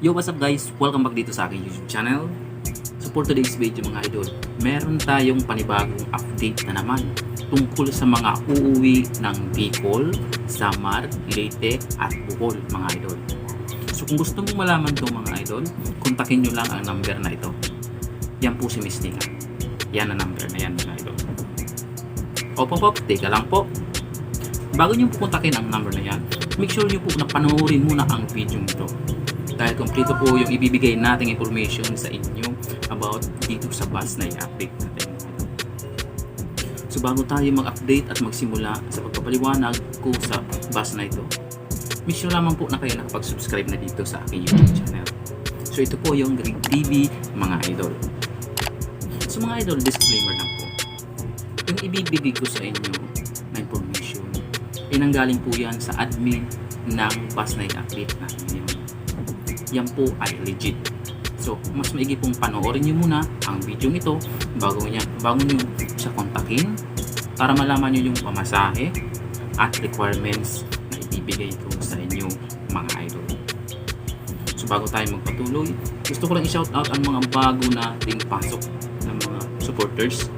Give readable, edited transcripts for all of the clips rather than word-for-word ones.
Yo, what's up guys? Welcome back dito sa aking YouTube channel. So for today's video mga idol, meron tayong panibagong update na naman tungkol sa mga uuwi ng Bicol, Samar, Leyte at Bohol mga idol. So kung gusto mong malaman ito mga idol, kontakin nyo lang ang number na ito. Yan po si Miss Nika. Yan ang number na yan mga idol. Op, teka lang po. Bago nyo po kontakin ang number na yan, make sure nyo po na panoorin muna ang video nito. Dahil kompleto po yung ibibigay nating information sa inyo about dito sa bus na i-update natin. So bago tayo mag-update at magsimula sa pagpapaliwanag ko sa bus na ito, make sure lamang po na kayo nakapag-subscribe na dito sa aking YouTube channel. So ito po yung Greg TV mga idol. So mga idol, disclaimer lang po. Yung ibibigay ko sa inyo na information ay nanggaling po yan sa admin ng bus na i-update natin ngayon. Yan po ay legit. So, mas maigi pong panoorin nyo muna ang video nito bago nyo siya kontakin para malaman nyo yung pamasahe at requirements na ibibigay ko sa inyo mga idol. So, bago tayo magpatuloy, gusto ko lang i-shoutout ang mga bago nating pasok ng mga supporters,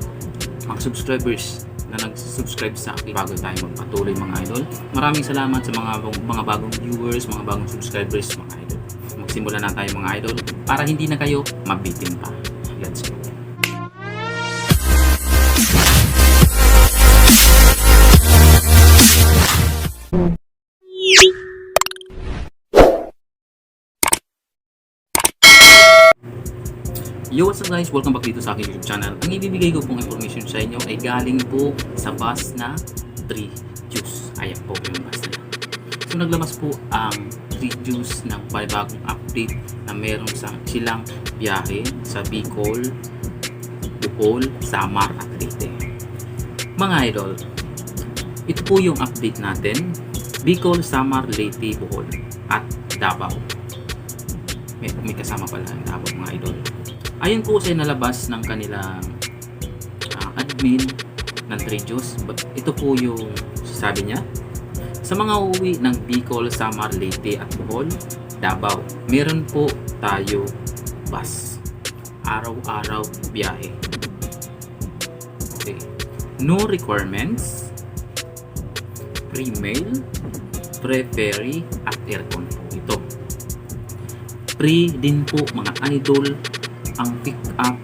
mga subscribers na nag-subscribe sa akin bago tayo magpatuloy mga idol. Maraming salamat sa mga bagong viewers, mga bagong subscribers mga idol. Magsimula na tayo mga idol para hindi na kayo mabitin pa. Let's go. Yo, what's up guys? Welcome back dito sa aking YouTube channel. Ang ibibigay ko pong information sa inyo ay galing po sa bus na 3 Juice. Ayan po yung bus na yan. So naglabas po ang 3 Juice ng bagong update na meron silang biyahe sa Bicol, Bohol, Samar at Leyte. Mga idol, ito po yung update natin. Bicol, Samar, Leyte, Bohol at Davao. May kasama pala ang Davao mga idol. Ayon po sa nalabas ng kanilang admin ng 3 Juice, ito po yung sabi niya. Sa mga uuwi ng Bicol, Samar, Leyte at Bohol, Davao, meron po tayo bus. Araw-araw biyahe. Okay. No requirements, free meal, free ferry at aircon po ito. Free din po mga idol ang pick up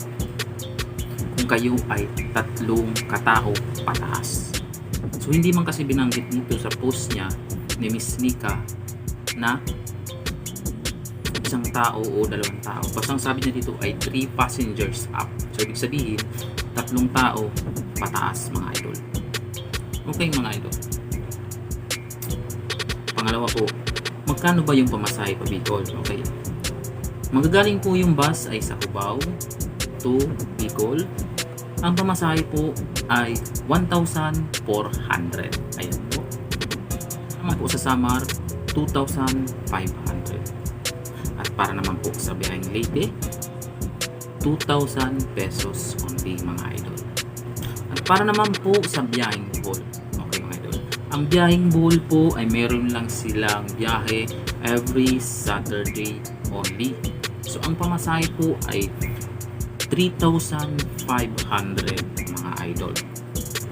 kung kayo ay 3 katao pataas. So hindi man kasi binanggit dito sa post niya ni Miss Nika na 1 tao o 2 tao. Basta ang sabi niya dito ay 3 passengers up. So ibig sabihin 3 tao pataas mga idol. Okay mga idol. Pangalawa po, magkano ba yung pamasahe pa Bicol? Okay. Magagaling po yung bus ay sa Cubao to Bicol. Ang pamasahe po ay 1,400. Ayan po. Naman po sa Samar, 2,500. At para naman po sa biyaheng Leyte, 2,000 pesos only mga idol. At para naman po sa biyaheng Bohol. Okay mga idol. Ang biyaheng Bohol po ay meron lang silang biyahe every Saturday only. So ang pamasahe po ay 3,500 mga idol.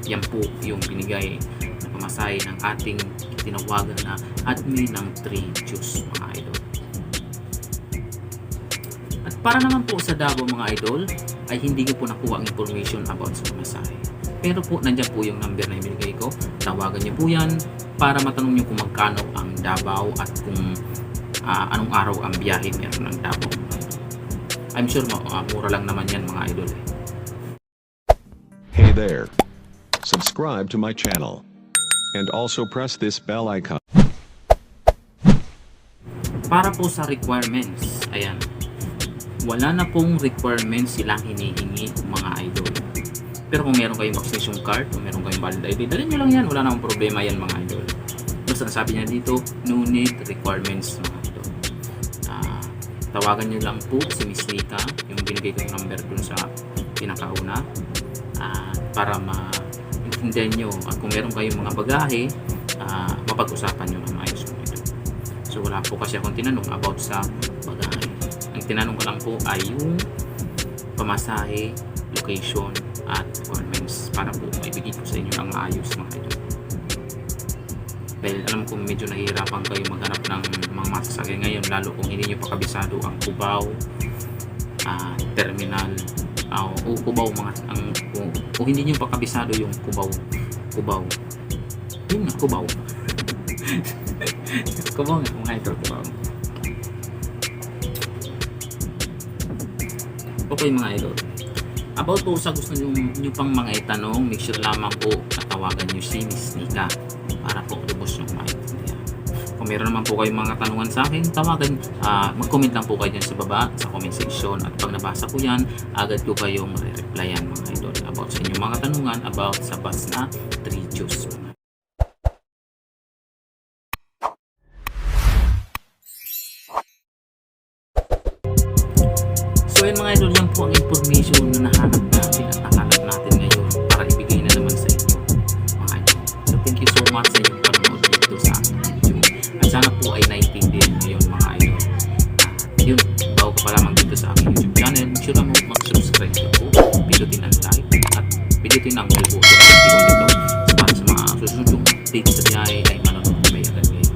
Yan po yung binigay na pamasahe ng ating tinawagan na admin ng 3 Juice mga idol. At para naman po sa Davao mga idol ay hindi ko po nakuha ang information about sa pamasahe. Pero po nandiyan po yung number na ibinigay ko. Tawagan niyo po yan para matanong niyo kung magkano ang Davao at kung anong araw ang biyahe meron ng Davao. I'm sure mura lang naman yan mga idol. Hey there. Subscribe to my channel. And also press this bell icon. Para po sa requirements, ayan. Wala na pong requirements silang hinihingi mga idol. Pero kung meron kayong vaccination card, kung meron kayong valid ID, dalhin nyo lang yan. Wala namang problema yan mga idol. Basta sabi niya dito, no need requirements mga idol. Tawagan nyo lang po si Miss Nika, yung binigay ko yung number dun sa pinakauna, para maintindihan nyo at kung meron kayong mga bagahe, mapag-usapan nyo ng maayos mo ito. So So wala po kasi akong tinanong about sa bagahe. Ang tinanong ko lang po ay yung pamasahe, location at requirements para po maibigay ko sa inyo ang maayos mga idol. Dahil alam ko medyo nahihirapan kayo maghanap ng mga masasakyan ngayon, lalo kung hindi nyo pa kabisado ang Cubao, terminal, o Cubao kung hindi nyo pa kabisado yung Cubao yun nga, Cubao Cubao nga mga idol, Cubao. Okay mga idol, about po sa gusto nyo pang mga itanong, make sure lamang po natawagan nyo si Miss Nika para po lubos yung maintindihan. Kung meron naman po kayong mga tanungan sa akin, tawagan, mag-comment lang po kayo dyan sa baba sa comment section, at pag nabasa ko yan, agad ko kayong re-replyan mga idol about sa inyong mga tanungan about sa bus na 3 juice. So yun mga idol, yan po ang information na nahanap natin at nakalap natin ngayon para ibigay na naman sa inyo mga idol. So thank you so much sa inyong panonood dito sa aking video. At sana po ay naintindihan nyo yun mga idol. Yun, bago ka pa lamang dito sa aking YouTube channel, make sure mo mag-subscribe na po, pinutin ang like at pinutin ang bell button dito para sa mga susunod yung updates sa biyahe ay manonood may agad kayo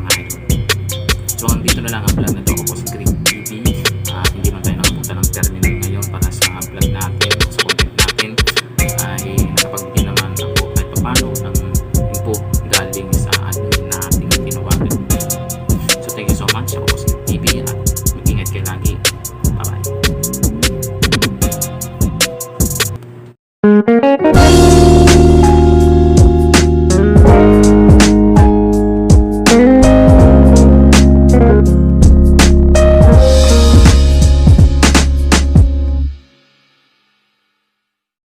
mga idol. So hanggang dito na lang ang vlog na ito. Ako po si Green TV. Hindi man tayo nakapunta ng terminal ngayon para sa vlog na